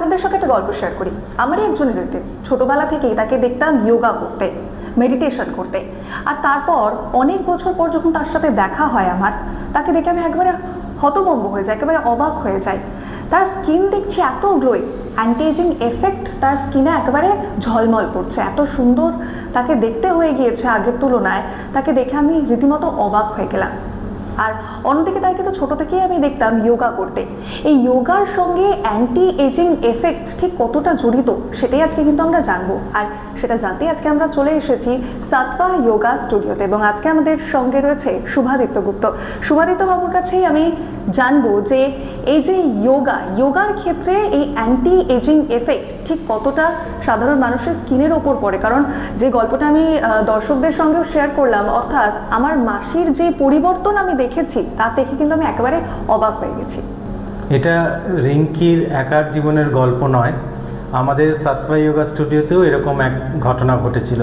আপনাদের সঙ্গে একটা গল্প শেয়ার করি। আমারই একজন রিলেটিভ, ছোটবেলা থেকেই তাকে দেখতাম যোগা করতে, মেডিটেশন করতে। আর তারপর অনেক বছর পর যখন তার সাথে দেখা হয় আমার, তাকে দেখে আমি একেবারে হতভম্ব হয়ে যাই, একেবারে অবাক হয়ে যাই। তার স্কিন দেখছি এত গ্লোয়িং, অ্যান্টি এজিং এফেক্ট তার স্কিনে একেবারে ঝলমল করছে, এত সুন্দর তাকে দেখতে হয়ে গিয়েছে আগের তুলনায়। তাকে দেখে আমি রীতিমতো অবাক হয়ে গেলাম। আর অন্যদিকে তাই কিন্তু ছোট থেকেই আমি দেখতাম যোগা করতে। এই যোগার সঙ্গে অ্যান্টি এজিং এফেক্ট ঠিক কতটা জড়িত সেটাই আজকে কিন্তু আমরা জানবো। আর সেটা জানতেই আজকে আমরা চলে এসেছি সাত্ত্বা যোগা স্টুডিওতে, এবং আজকে আমাদের সঙ্গে রয়েছে শুভাদিত্য গুপ্ত। শুভাদিত্য বাবুর কাছেই আমি জানবো যে এই যে যোগার ক্ষেত্রে এই অ্যান্টি এজিং এফেক্ট ঠিক কতটা সাধারণ মানুষের স্কিনের ওপর পড়ে। কারণ যে গল্পটা আমি দর্শকদের সঙ্গেও শেয়ার করলাম, অর্থাৎ আমার মাসির যে পরিবর্তন আমি দেখেছি তা দেখে কিন্তু আমি একেবারে অবাক হয়ে গেছি। এটা রিঙ্কির একার জীবনের গল্প নয়, আমাদের সাত্ত্বা যোগা স্টুডিওতেও এরকম এক ঘটনা ঘটেছিল।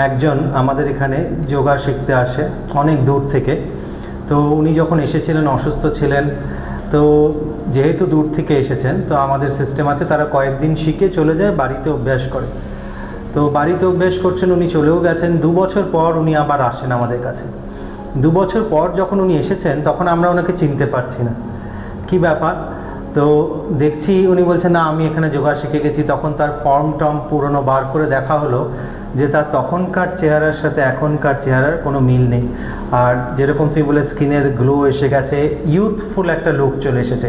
একজন আমাদের এখানে যোগা শিখতে আসে অনেক দূর থেকে। তো উনি যখন এসেছিলেন অসুস্থ ছিলেন, তো যেহেতু দূর থেকে এসেছেন, তো আমাদের সিস্টেম আছে তারা কয়েকদিন শিখে চলে যায়, বাড়িতে অভ্যাস করে। তো বাড়িতে অভ্যাস করছেন, উনি চলেও গেছেন। 2 বছর পর উনি আবার আসেন আমাদের কাছে। 2 বছর পর যখন উনি এসেছেন, তখন আমরা ওনাকে চিনতে পারছি না, কি ব্যাপার। তো দেখছি উনি বলছেন, না আমি এখানে যোগা শিখে গেছি। তখন তার ফর্ম টর্ম পুরনো বার করে দেখা হলো যে তার তখনকার চেহারার সাথে এখনকার চেহারার কোনো মিল নেই। আর যেরকম তুই বলে স্কিনের গ্লো এসে গেছে, ইউথফুল একটা লুক চলে এসেছে।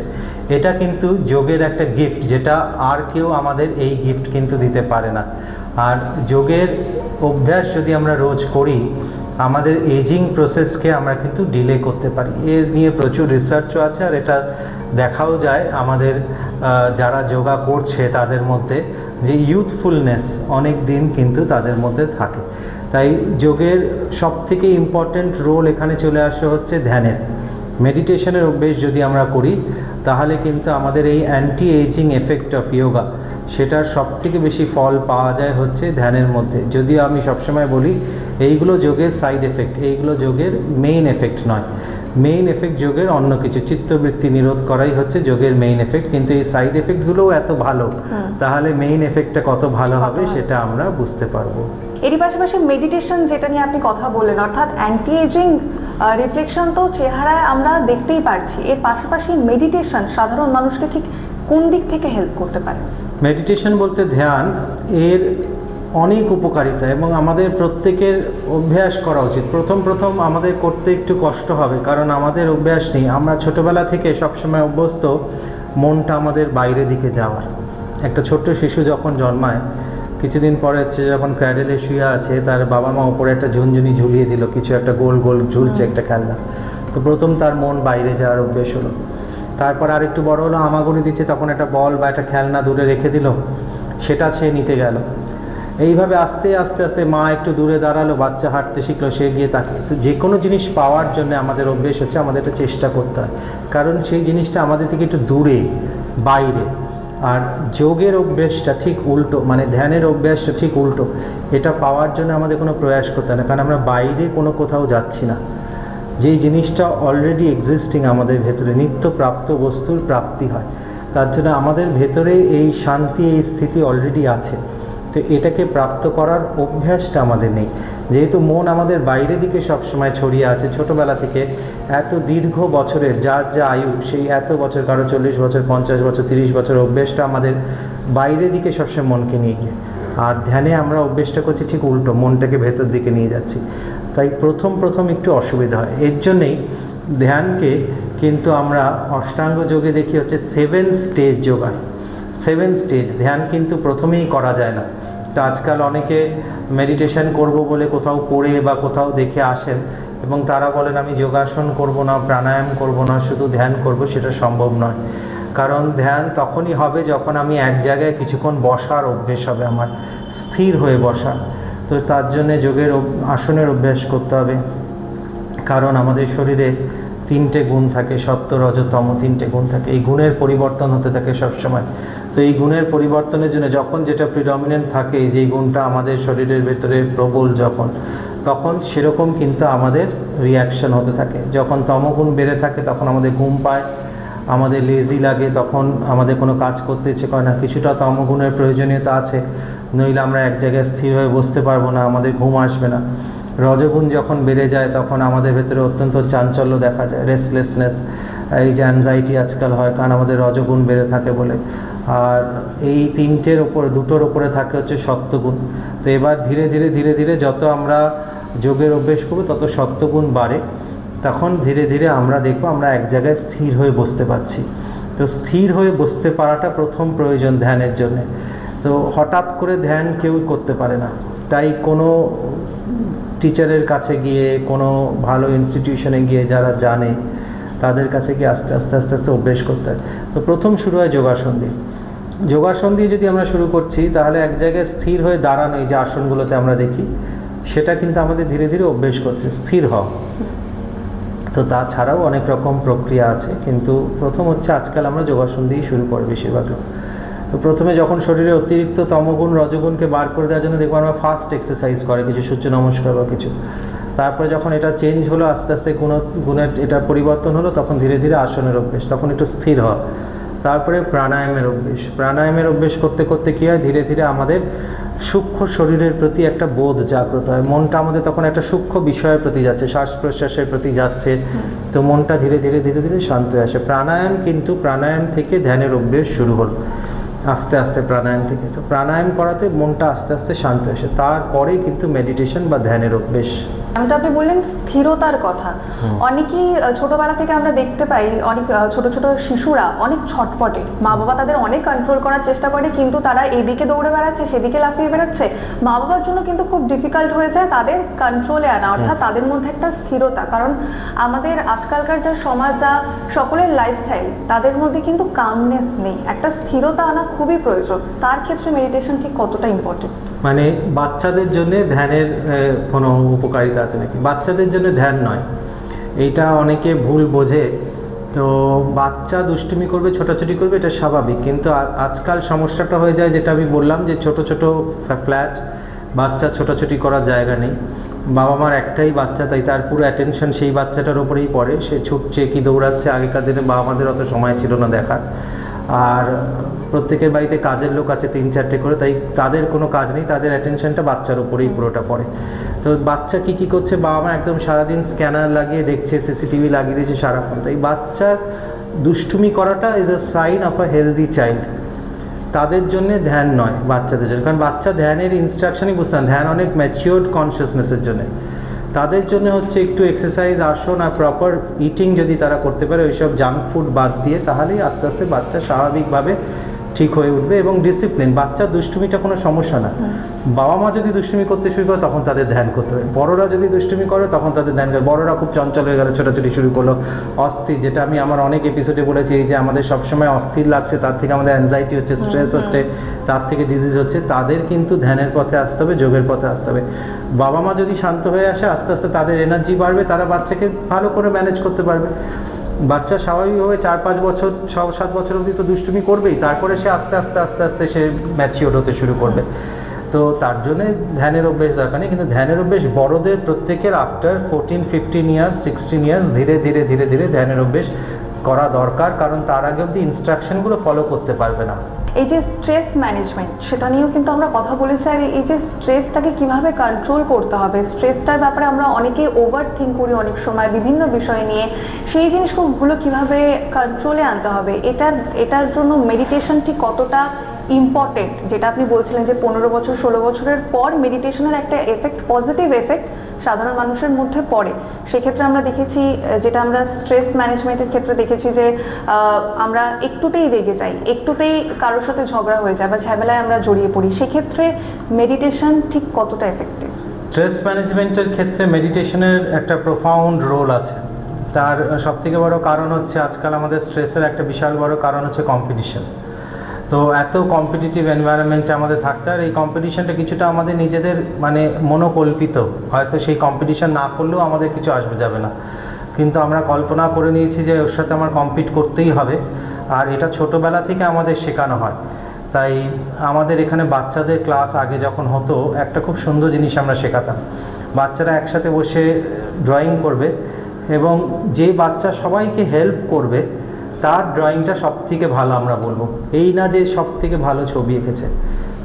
এটা কিন্তু যোগের একটা গিফট, যেটা আর কেউ আমাদের এই গিফট কিন্তু দিতে পারে না। আর যোগের অভ্যাস যদি আমরা রোজ করি, আমাদের এজিং প্রসেসকে আমরা কিন্তু ডিলে করতে পারি। এ নিয়ে প্রচুর রিসার্চও আছে, আর এটা দেখাও যায় আমাদের যারা যোগা করছে তাদের মধ্যে যে ইউথফুলনেস অনেক দিন কিন্তু তাদের মধ্যে থাকে। তাই যোগের সবথেকে ইম্পর্ট্যান্ট রোল এখানে চলে আসে হচ্ছে ধ্যানের। মেডিটেশনের অভ্যেস যদি আমরা করি, তাহলে কিন্তু আমাদের এই anti aging effect of yoga, সেটার সবথেকে বেশি ফল পাওয়া যায় হচ্ছে ধ্যানের মধ্যে। যদিও আমি সবসময় বলি এইগুলো যোগের সাইড এফেক্ট, এইগুলো যোগের মেইন এফেক্ট নয়। মেইন এফেক্ট যোগের অন্য কিছু, চিত্তবৃত্তি নিরোধ করাই হচ্ছে যোগের মেইন এফেক্ট। কিন্তু এই সাইড এফেক্টগুলোও এত ভালো, তাহলে মেইন এফেক্টটা কত ভালো হবে সেটা আমরা বুঝতে পারবো। এরই পাশাপাশি মেডিটেশন যেটা নিয়ে আপনি কথা বললেন, অর্থাৎ অ্যান্টি এজিং রিফ্লেকশন তো চেহারায় আমরা দেখতেই পারছি, এর পাশাপাশি মেডিটেশন সাধারণ মানুষকে ঠিক কোন দিক থেকে হেল্প করতে পারে? মেডিটেশন বলতে ধ্যান, এর অনেক উপকারিতা এবং আমাদের প্রত্যেকের অভ্যাস করা উচিত। প্রথম আমাদের করতে একটু কষ্ট হবে, কারণ আমাদের অভ্যাস নেই। আমরা ছোটোবেলা থেকে সবসময় অভ্যস্ত মনটা আমাদের বাইরে দিকে যাওয়ার। একটা ছোট্ট শিশু যখন জন্মায়, কিছুদিন পরে হচ্ছে যখন ক্র্যাডেলে শুয়ে আছে, তার বাবা মা ওপরে একটা ঝুনঝুনি ঝুলিয়ে দিল, কিছু একটা গোল গোল ঝুলছে একটা খেলনা। তো প্রথম তার মন বাইরে যাওয়ার অভ্যেস হলো। তারপর আর একটু বড় হলো, আমাগুনি দিচ্ছে, তখন একটা বল বা একটা খেলনা দূরে রেখে দিল, সেটা সে নিতে গেল। এইভাবে আস্তে আস্তে আস্তে মা একটু দূরে দাঁড়ালো, বাচ্চা হাঁটতে শিখলো, সে গিয়ে তাকে। তো যে কোনো জিনিস পাওয়ার জন্য আমাদের অভ্যেস হচ্ছে আমাদের একটা চেষ্টা করতে হয়, কারণ সেই জিনিসটা আমাদের থেকে একটু দূরে, বাইরে। আর যোগের অভ্যেসটা ঠিক উল্টো, মানে ধ্যানের অভ্যাসটা ঠিক উল্টো। এটা পাওয়ার জন্য আমাদের কোনো প্রয়াস করতে হয় না, কারণ আমরা বাইরে কোনো কোথাও যাচ্ছি না। যেই জিনিসটা অলরেডি এক্সিস্টিং আমাদের ভেতরে, নিত্য প্রাপ্ত বস্তুর প্রাপ্তি হয়, তার জন্য আমাদের ভেতরে এই শান্তি, এই স্থিতি অলরেডি আছে। তো এটাকে প্রাপ্ত করার অভ্যাসটা আমাদের নেই, যেহেতু মন আমাদের বাইরের দিকে সবসময় ছড়িয়ে আছে। ছোটোবেলা থেকে এত দীর্ঘ বছরের যার যা আয়ু, সেই এত বছর, কারো 40 বছর, 50 বছর, 30 বছর অভ্যেসটা আমাদের বাইরের দিকে সবসময় মনকে নিয়ে গিয়ে। আর ধ্যানে আমরা অভ্যেসটা করছি ঠিক উল্টো, মনটাকে ভেতর দিকে নিয়ে যাচ্ছি। তাই প্রথম একটু অসুবিধা হয়। এর জন্যেই ধ্যানকে কিন্তু আমরা অষ্টাঙ্গ যোগে দেখি হচ্ছে 7 স্টেজ যোগা। 7 স্টেজ ধ্যান কিন্তু প্রথমেই করা যায় না। তো আজকাল অনেকে মেডিটেশন করব বলে কোথাও পড়ে বা কোথাও দেখে আসেন, এবং তারা বলেন আমি যোগাসন করব না, প্রাণায়াম করব না, শুধু ধ্যান করব। সেটা সম্ভব নয়, কারণ ধ্যান তখনই হবে যখন আমি এক জায়গায় কিছুক্ষণ বসার অভ্যেস হবে, আমার স্থির হয়ে বসা। তো তার জন্যে যোগের আসনের অভ্যাস করতে হবে, কারণ আমাদের শরীরে 3টে গুণ থাকে, সত্ত্ব, রজ, তম, 3টে গুণ থাকে। এই গুণের পরিবর্তন হতে থাকে সবসময়। তো এই গুণের পরিবর্তনের জন্য যখন যেটা প্রিডমিনেন্ট থাকে, যেই গুণটা আমাদের শরীরের ভেতরে প্রবল, তখন সেরকম কিন্তু আমাদের রিয়াকশন হতে থাকে। যখন তমগুণ বেড়ে থাকে তখন আমাদের ঘুম পায়, আমাদের লেজি লাগে, তখন আমাদের কোনো কাজ করতে ইচ্ছে করে না, কিছুটা তমগুণের প্রয়োজনীয়তা আছে, নইলে আমরা এক জায়গায় স্থির হয়ে বসতে পারবো না, আমাদের ঘুম আসবে না। রজগুণ যখন বেড়ে যায় তখন আমাদের ভেতরে অত্যন্ত চাঞ্চল্য দেখা যায়, রেস্টলেসনেস, এই যে অ্যাংজাইটি আজকাল হয়, কারণ আমাদের রজগুণ বেড়ে থাকে বলে। আর এই তিনটের ওপরে, দুটোর ওপরে থাকে হচ্ছে সত্ত্বগুণ। তো এবার ধীরে ধীরে ধীরে ধীরে যত আমরা যোগের অভ্যেস করবো তত সত্ত্বগুণ বাড়ে, তখন ধীরে ধীরে আমরা দেখবো আমরা এক জায়গায় স্থির হয়ে বসতে পারছি। তো স্থির হয়ে বসতে পারাটা প্রথম প্রয়োজন ধ্যানের জন্যে। তো হঠাৎ করে ধ্যান কেউ করতে পারে না, তাই কোনো টিচারের কাছে গিয়ে, কোনো ভালো ইনস্টিটিউশনে গিয়ে যারা জানে তাদের কাছে গিয়ে আস্তে আস্তে আস্তে আস্তে অভ্যেস করতে হয়। তো প্রথম শুরু হয় যোগাসন দিয়ে। যোগাসন দিয়ে যদি আমরা শুরু করছি তাহলে এক জায়গায় স্থির হয়ে দাঁড়ানো, এই যে আসনগুলোতে আমরা দেখি, সেটা কিন্তু আমাদের ধীরে ধীরে অভ্যেস করছে স্থির হওয়া। তো তাছাড়াও অনেক রকম প্রক্রিয়া আছে, কিন্তু প্রথম হচ্ছে আজকাল আমরা যোগাসন দিয়েই শুরু করি বেশিরভাগ। তো প্রথমে যখন শরীরে অতিরিক্ত তমগুণ রজগুণকে বার করে দেওয়ার জন্য দেখবো আমরা ফাস্ট এক্সারসাইজ করে, কিছু সূর্য নমস্কার বা কিছু। তারপরে যখন এটা চেঞ্জ হলো, আস্তে আস্তে গুণের এটা পরিবর্তন হলো, তখন ধীরে ধীরে আসনের অভ্যেস, তখন একটু স্থির হওয়া। তারপরে প্রাণায়ামের অভ্যেস। প্রাণায়ামের অভ্যেস করতে করতে কী হয়, ধীরে ধীরে আমাদের সূক্ষ্ম শরীরের প্রতি একটা বোধ জাগ্রত হয়, মনটা আমাদের তখন একটা সূক্ষ্ম বিষয়ের প্রতি যাচ্ছে, শ্বাস প্রশ্বাসের প্রতি যাচ্ছে, তো মনটা ধীরে ধীরে ধীরে ধীরে শান্ত হয়ে আসে। প্রাণায়াম, কিন্তু প্রাণায়াম থেকে ধ্যানের অভ্যেস শুরু হলো আস্তে আস্তে প্রাণায়াম থেকে। তো প্রাণায়াম করাতে মনটা আস্তে আস্তে শান্ত আসে, তারপরেই কিন্তু মেডিটেশন বা ধ্যানের অভ্যেস। আপনি বললেন স্থিরতার কথা। অনেকেই ছোটবেলা থেকে আমরা দেখতে পাই, অনেক ছোট ছোট শিশুরা অনেক ছটপটে, মা বাবা তাদের অনেক কন্ট্রোল করার চেষ্টা করে, কিন্তু তারা এদিকে দৌড়ে বেড়াচ্ছে, সেদিকে লাফিয়ে বেড়াচ্ছে। মা বাবার জন্য কিন্তু খুব ডিফিকাল্ট হয়ে যায় তাদের কন্ট্রোলে আনা, অর্থাৎ তাদের মধ্যে একটা স্থিরতা। কারণ আমাদের আজকালকার যা সমাজ, যা সকলের লাইফস্টাইল, তাদের মধ্যে কিন্তু কামনেস নেই, একটা স্থিরতা আনা খুবই প্রয়োজন। তার ক্ষেত্রে মেডিটেশন ঠিক কতটা ইম্পর্টেন্ট? মানে বাচ্চাদের জন্য ধ্যানের কোনো উপকারিতা আছে নাকি? বাচ্চাদের জন্য ধ্যান নয়, এইটা অনেকে ভুল বোঝে। তো বাচ্চা দুষ্টুমি করবে, ছোটাছুটি করবে, এটা স্বাভাবিক, কিন্তু আজকাল সমস্যাটা হয়ে যায় যেটা আমি বললাম, যে ছোট ছোট ফ্ল্যাট, বাচ্চা ছোটাছুটি করার জায়গা নেই, বাবা মার একটাই বাচ্চা, তাই তার পুরো অ্যাটেনশন সেই বাচ্চাটার ওপরেই পড়ে, সে ছুটছে কি দৌড়াচ্ছে। আগেকার দিনে বাবা মাদের অত সময় ছিল না দেখার, আর প্রত্যেকের বাড়িতে কাজের লোক আছে 3-4টে করে, তাই তাদের কোনো কাজ নেই, তাদের অ্যাটেনশনটা বাচ্চার উপরেই পুরোটা পড়ে। তো বাচ্চা কি করছে, বাবা মা একদম সারাদিন স্ক্যানার লাগিয়ে দেখছে, সিসিটিভি লাগিয়ে দিয়েছে সারাক্ষণ। তাই বাচ্চার দুষ্টুমি করাটা is a sign of a healthy child. তাদের জন্য ধ্যান নয়, বাচ্চাদের জন্য, কারণ বাচ্চা ধ্যানের ইনস্ট্রাকশনই বুঝতে না, ধ্যান অনেক ম্যাচিওর্ড কনসিয়াসনেসের জন্য। তাদের জন্য হচ্ছে একটু এক্সারসাইজ, আসন আর প্রপার ইটিং যদি তারা করতে পারে, ওইসব জাঙ্ক ফুড বাদ দিয়ে, তাহলেই আস্তে আস্তে বাচ্চা স্বাভাবিকভাবে ঠিক হয়ে উঠবে। এবং ডিসিপ্লিন, বাচ্চার দুষ্টুমিটা কোনো সমস্যা না। বাবা মা যদি দুষ্টুমি করতে শুরু করে তখন তাদের ধ্যান করতে হবে, বড়রা যদি দুষ্টুমি করে তখন তাদের ধ্যান করে। বড়রা খুব চঞ্চল হয়ে গেল, ছোটাছুটি শুরু করলো, অস্থির, যেটা আমি আমার অনেক এপিসোডে বলেছি, এই যে আমাদের সবসময় অস্থির লাগছে, তার থেকে আমাদের অ্যাংজাইটি হচ্ছে, স্ট্রেস হচ্ছে, তার থেকে ডিজিজ হচ্ছে, তাদের কিন্তু ধ্যানের পথে আসতে হবে, যোগের পথে আসতে হবে। বাবা মা যদি শান্ত হয়ে আসে, আস্তে আস্তে তাদের এনার্জি বাড়বে, তারা বাচ্চাকে ভালো করে ম্যানেজ করতে পারবে। বাচ্চা স্বাভাবিকভাবে 4-5 বছর, 6-7 বছর অবধি তো দুষ্টুমি করবেই, তারপরে সে আস্তে আস্তে আস্তে আস্তে সে ম্যাচিওর হতে শুরু করবে। তো তার জন্য ধ্যানের অভ্যেস দরকার নেই, কিন্তু ধ্যানের অভ্যেস বড়দের প্রত্যেকের আফটার 14-15 ইয়ার্স, 16 ইয়ার্স ধীরে ধীরে ধীরে ধীরে ধ্যানের অভ্যেস করা দরকার, কারণ তার আগে অবধি ইনস্ট্রাকশনগুলো ফলো করতে পারবে না। এই যে স্ট্রেস ম্যানেজমেন্ট, সেটা নিয়েও কিন্তু আমরা কথা বলেছি। আর এই যে স্ট্রেসটাকে কিভাবে কন্ট্রোল করতে হবে, স্ট্রেসটার ব্যাপারে আমরা অনেকে ওভার থিঙ্ক করি অনেক সময় বিভিন্ন বিষয় নিয়ে, সেই জিনিসগুলো কিভাবে কন্ট্রোলে আনতে হবে, এটার জন্য মেডিটেশন ঠিক কতটা ইম্পর্টেন্ট? যেটা আপনি বলছিলেন যে 15 বছর 16 বছরের পর মেডিটেশনের একটা এফেক্ট, পজিটিভ এফেক্ট সাধারণ মানুষের মধ্যে পড়ে। সেক্ষেত্রে আমরা দেখেছি, যেটা আমরা স্ট্রেস ম্যানেজমেন্টের ক্ষেত্রে দেখেছি, যে আমরা একটুতেই রেগে যাই, একটুতেই কারোর সাথে ঝগড়া হয়ে যায় বা ঝামেলায় আমরা জড়িয়ে পড়ি। সেক্ষেত্রে মেডিটেশন ঠিক কতটা এফেক্টিভ? স্ট্রেস ম্যানেজমেন্টের ক্ষেত্রে মেডিটেশনের একটা প্রোফাউন্ড রোল আছে। তার সবথেকে বড় কারণ হচ্ছে, আজকাল আমাদের স্ট্রেসের একটা বিশাল বড় কারণ হচ্ছে কম্পিটিশন। তো এত কম্পিটিটিভ এনভায়রনমেন্টে আমাদের থাকতে, আর এই কম্পিটিশনটা কিছুটা আমাদের নিজেদের মানে মনোকল্পিত, হয়তো সেই কম্পিটিশন না করলেও আমাদের কিছু আসবে যাবে না, কিন্তু আমরা কল্পনা করে নিয়েছি যে ওর সাথে আমার কম্পিট করতেই হবে, আর এটা ছোটোবেলা থেকে আমাদের শেখানো হয়। তাই আমাদের এখানে বাচ্চাদের ক্লাস আগে যখন হতো, একটা খুব সুন্দর জিনিস আমরা শেখাতাম। বাচ্চারা একসাথে বসে ড্রয়িং করবে, এবং যে বাচ্চা সবাইকে হেল্প করবে তার ড্রয়িংটা সব থেকে ভালো আমরা বলবো, এই না যে সব থেকে ভালো ছবি এঁকেছে।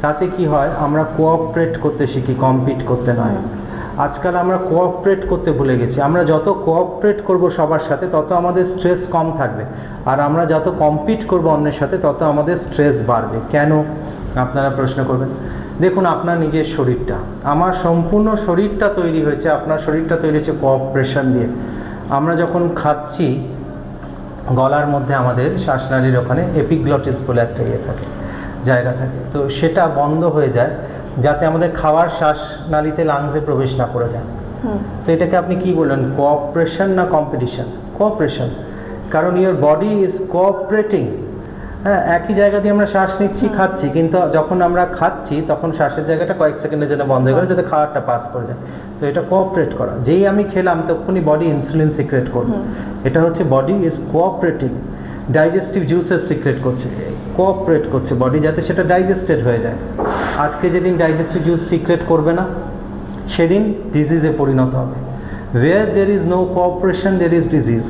তাতে কি হয়, আমরা কোঅপারেট করতে শিখি, কম্পিট করতে নয়। আজকাল আমরা কোঅপারেট করতে ভুলে গেছি। আমরা যত কোঅপারেট করব সবার সাথে তত আমাদের স্ট্রেস কম থাকবে, আর আমরা যত কম্পিট করব অন্যের সাথে তত আমাদের স্ট্রেস বাড়বে। কেন আপনারা প্রশ্ন করবেন। দেখুন, আপনার নিজের শরীরটা, আমার সম্পূর্ণ শরীরটা তৈরি হয়েছে, আপনার শরীরটা তৈরি হয়েছে কোঅপারেশন দিয়ে। আমরা যখন খাচ্ছি, গলার মধ্যে আমাদের শ্বাসনালীর ওখানে এপিগ্লটিস বলে একটা জায়গা থাকে, তো সেটা বন্ধ হয়ে যায় যাতে আমাদের খাওয়ার শ্বাসনালীতে লাংসে প্রবেশ না করে যায়। তো এটাকে আপনি কি বললেন, কোঅপারেশন না কম্পিটিশন? কোঅপারেশন, কারণ ইওর বডি ইজ কোঅপারেটিং। হ্যাঁ, একই জায়গা দিয়ে আমরা শ্বাস নিচ্ছি, খাচ্ছি, কিন্তু যখন আমরা খাচ্ছি তখন শ্বাসের জায়গাটা কয়েক সেকেন্ডের জন্য বন্ধ হয়ে গেল যাতে খাবারটা পাস করে যায়। তো এটা কোঅপারেট করা। যেই আমি খেলাম তখনই বডি ইনসুলিন সিক্রেট করবে, এটা হচ্ছে body is cooperating. Digestive juices secret করছে, কোঅপারেট করছে বডি যাতে সেটা ডাইজেস্টেড হয়ে যায়। আজকে যেদিন ডাইজেস্টিভ জুস সিক্রেট করবে না সেদিন ডিজিজে পরিণত হবে। Where there is no cooperation there is disease.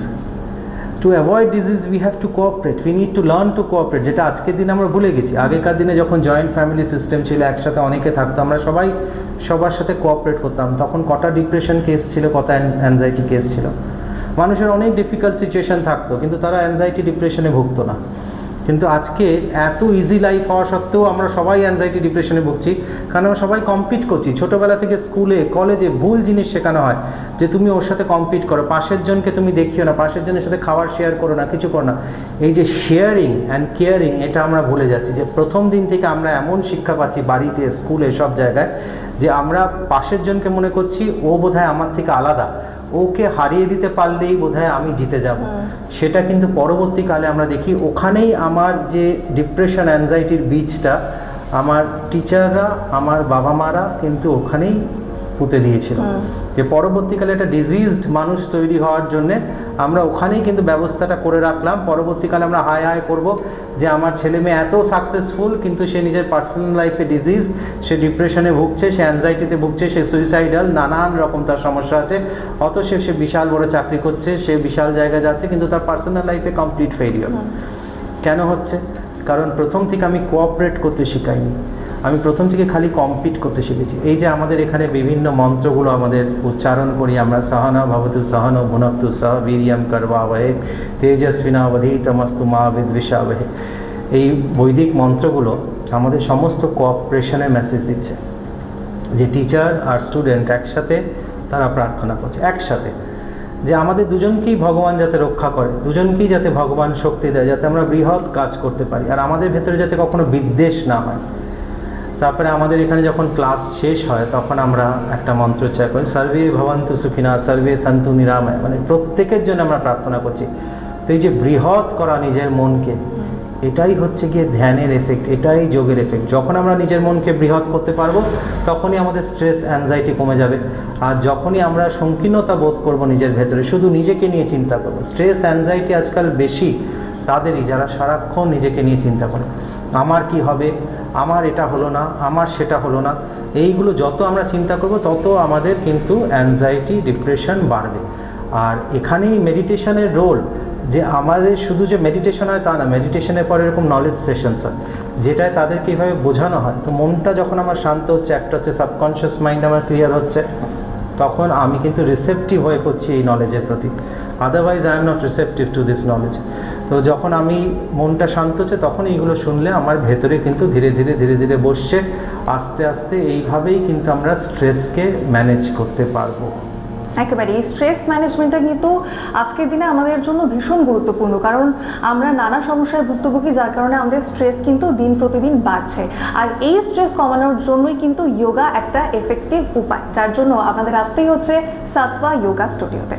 To avoid disease we have to cooperate, we need to learn to cooperate, যেটা আজকের দিনে আমরা ভুলে গেছি। আগেকার দিনে যখন জয়েন্ট ফ্যামিলি সিস্টেম ছিল, একসাথে অনেকে থাকতো, আমরা সবাই সবার সাথে কোঅপারেট করতাম। তখন কটা ডিপ্রেশন কেস ছিল, কটা অ্যাংজাইটি কেস ছিল। মানুষের অনেক ডিফিকাল্ট সিচুয়েশন থাকতো, কিন্তু তারা অ্যাংজাইটি ডিপ্রেশনে ভুগতো না। কিন্তু আজকে এত ইজি লাইফ হওয়া সত্ত্বেও আমরা সবাই অ্যাংজাইটি ডিপ্রেশনে ভুগছি, কারণ আমরা সবাই কম্পিট করছি। ছোটোবেলা থেকে স্কুলে কলেজে ভুল জিনিস শেখানো হয় যে তুমি ওর সাথে কম্পিট করো, পাশের জনকে তুমি দেখিও না, পাশের জনের সাথে খাবার শেয়ার করো না, কিছু করো না। এই যে শেয়ারিং অ্যান্ড কেয়ারিং, এটা আমরা ভুলে যাচ্ছি। যে প্রথম দিন থেকে আমরা এমন শিক্ষা পাচ্ছি, বাড়িতে, স্কুলে, সব জায়গায়, যে আমরা পাশের জনকে মনে করছি ও বোধহয় আমার থেকে আলাদা, ওকে হারিয়ে দিতে পারলেই বোধহয় আমি জিতে যাব। সেটা কিন্তু পরবর্তীকালে আমরা দেখি ওখানেই আমার যে ডিপ্রেশন অ্যাংজাইটির বীজটা আমার টিচাররা, আমার বাবা মারা কিন্তু ওখানেই পুঁতে দিয়েছিল। যে পরবর্তীকালে একটা ডিজিজড মানুষ তৈরি হওয়ার জন্যে আমরা ওখানেই কিন্তু ব্যবস্থাটা করে রাখলাম। পরবর্তীকালে আমরা হায় হায় করব যে আমার ছেলে মেয়ে এত সাকসেসফুল, কিন্তু সে নিজের পার্সোনাল লাইফে ডিজিজ, সে ডিপ্রেশনে ভুগছে, সে অ্যাংজাইটিতে ভুগছে, সে সুইসাইডাল, নানান রকম তার সমস্যা আছে। অথচ সে বিশাল বড় চাকরি করছে, সে বিশাল জায়গায় যাচ্ছে, কিন্তু তার পার্সোনাল লাইফে কমপ্লিট ফেলিওর। কেন হচ্ছে? কারণ প্রথম থেকে আমি কোঅপারেট করতে শিখাইনি, আমি প্রথম থেকে খালি কম্পিট করতে শিখেছি। এই যে আমাদের এখানে বিভিন্ন মন্ত্রগুলো আমাদের উচ্চারণ করি আমরা, সহনা ভবতু সহনো ভুনক্তু সহ বীর্যম করবাবহে তেজস্বিনাবধীতমস্তু মা বিদ্বিষাবহে, এই বৈদিক মন্ত্রগুলো আমাদের সমস্ত কোঅপারেশনের মেসেজ দিচ্ছে। যে টিচার আর স্টুডেন্ট একসাথে তারা প্রার্থনা করছে, একসাথে, যে আমাদের দুজনকেই ভগবান যাতে রক্ষা করে, দুজনকেই যাতে ভগবান শক্তি দেয়, যাতে আমরা বৃহৎ কাজ করতে পারি, আর আমাদের ভেতরে যাতে কখনো বিদ্বেষ না হয়। তারপরে আমাদের এখানে যখন ক্লাস শেষ হয় তখন আমরা একটা মন্ত্র উচ্চার করি, সর্বে ভবন্তু সুখিনা সর্বে সন্তু নিরাময়, মানে প্রত্যেকের জন্য আমরা প্রার্থনা করছি। তো এই যে বৃহৎ করা নিজের মনকে, এটাই হচ্ছে গিয়ে ধ্যানের এফেক্ট, এটাই যোগের এফেক্ট। যখন আমরা নিজের মনকে বৃহৎ করতে পারবো তখনই আমাদের স্ট্রেস অ্যাংজাইটি কমে যাবে। আর যখনই আমরা সংকীর্ণতা বোধ করব নিজের ভেতরে, শুধু নিজেকে নিয়ে চিন্তা করবো। স্ট্রেস অ্যাংজাইটি আজকাল বেশি তাদেরই যারা সারাক্ষণ নিজেকে নিয়ে চিন্তা করে, আমার কি হবে, আমার এটা হলো না, আমার সেটা হলো না। এইগুলো যত আমরা চিন্তা করব তত আমাদের কিন্তু অ্যাংজাইটি ডিপ্রেশন বাড়বে। আর এখানেই মেডিটেশনের রোল, যে আমাদের শুধু যে মেডিটেশন হয় তা না, মেডিটেশনের পরে এরকম নলেজ সেশনস হয় যেটায় তাদেরকে এইভাবে বোঝানো হয়। তো মনটা যখন আমার শান্ত হচ্ছে, একটা হচ্ছে সাবকনশিয়াস মাইন্ড আমার ক্লিয়ার হচ্ছে, তখন আমি কিন্তু রিসেপটিভ হয়ে পড়ছি এই নলেজের প্রতি। Otherwise I am not receptive to this knowledge. তো যখন আমি মনটা শান্ত হচ্ছে তখন এইগুলো শুনলে আমার ভেতরে কিন্তু ধীরে ধীরে ধীরে ধীরে বসছে, আস্তে আস্তে এইভাবেই কিন্তু আমরা স্ট্রেসকে ম্যানেজ করতে পারবো। একেবারে এই স্ট্রেস ম্যানেজমেন্টটা কিন্তু আজকের দিনে আমাদের জন্য ভীষণ গুরুত্বপূর্ণ, কারণ আমরা নানা সমস্যায় ভুক্তভোগী, যার কারণে আমাদের স্ট্রেস কিন্তু দিন প্রতিদিন বাড়ছে। আর এই স্ট্রেস কমানোর জন্যই কিন্তু যোগা একটা এফেক্টিভ উপায়, যার জন্য আপনাদের আসতেই হচ্ছে সাত্ত্বা যোগা স্টুডিওতে।